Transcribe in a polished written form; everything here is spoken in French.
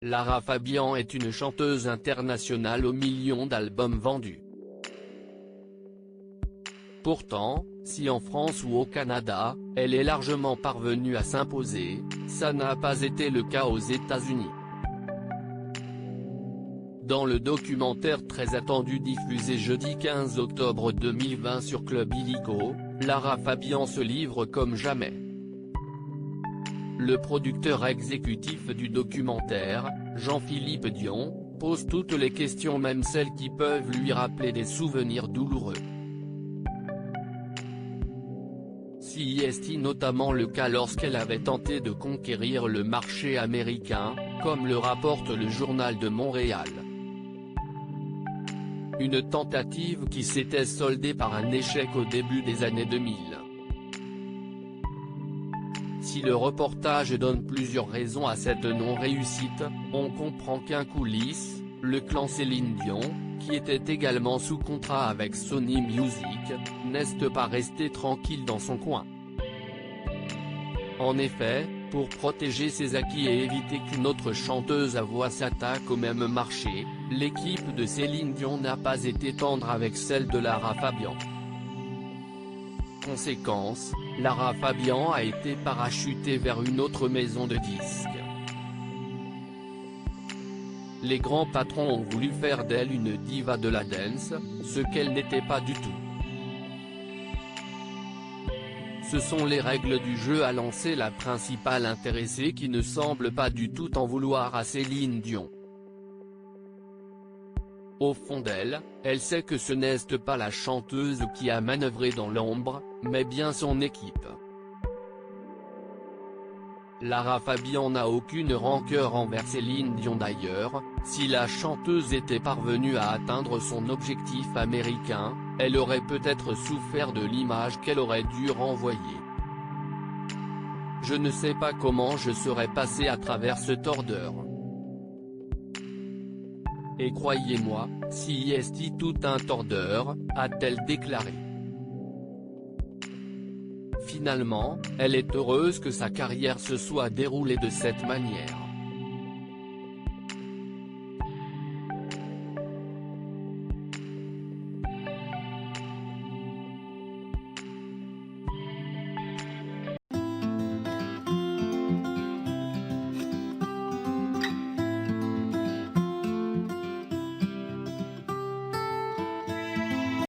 Lara Fabian est une chanteuse internationale aux millions d'albums vendus. Pourtant, si en France ou au Canada, elle est largement parvenue à s'imposer, ça n'a pas été le cas aux États-Unis. Dans le documentaire très attendu diffusé jeudi 15 octobre 2020 sur Club Illico, Lara Fabian se livre comme jamais. Le producteur exécutif du documentaire, Jean-Philippe Dion, pose toutes les questions, même celles qui peuvent lui rappeler des souvenirs douloureux. Si est notamment le cas lorsqu'elle avait tenté de conquérir le marché américain, comme le rapporte le Journal de Montréal. Une tentative qui s'était soldée par un échec au début des années 2000. Si le reportage donne plusieurs raisons à cette non-réussite, on comprend qu'en coulisses, le clan Céline Dion, qui était également sous contrat avec Sony Music, n'est pas resté tranquille dans son coin. En effet, pour protéger ses acquis et éviter qu'une autre chanteuse à voix s'attaque au même marché, l'équipe de Céline Dion n'a pas été tendre avec celle de Lara Fabian. Conséquence, Lara Fabian a été parachutée vers une autre maison de disques. Les grands patrons ont voulu faire d'elle une diva de la dance, ce qu'elle n'était pas du tout. Ce sont les règles du jeu, a lancé la principale intéressée, qui ne semble pas du tout en vouloir à Céline Dion. Au fond d'elle, elle sait que ce n'est pas la chanteuse qui a manœuvré dans l'ombre, mais bien son équipe. Lara Fabian n'a aucune rancœur envers Céline Dion d'ailleurs. Si la chanteuse était parvenue à atteindre son objectif américain, elle aurait peut-être souffert de l'image qu'elle aurait dû renvoyer. Je ne sais pas comment je serais passé à travers ce tordeur. Et croyez-moi, si est tout un tordeur, a-t-elle déclaré. Finalement, elle est heureuse que sa carrière se soit déroulée de cette manière.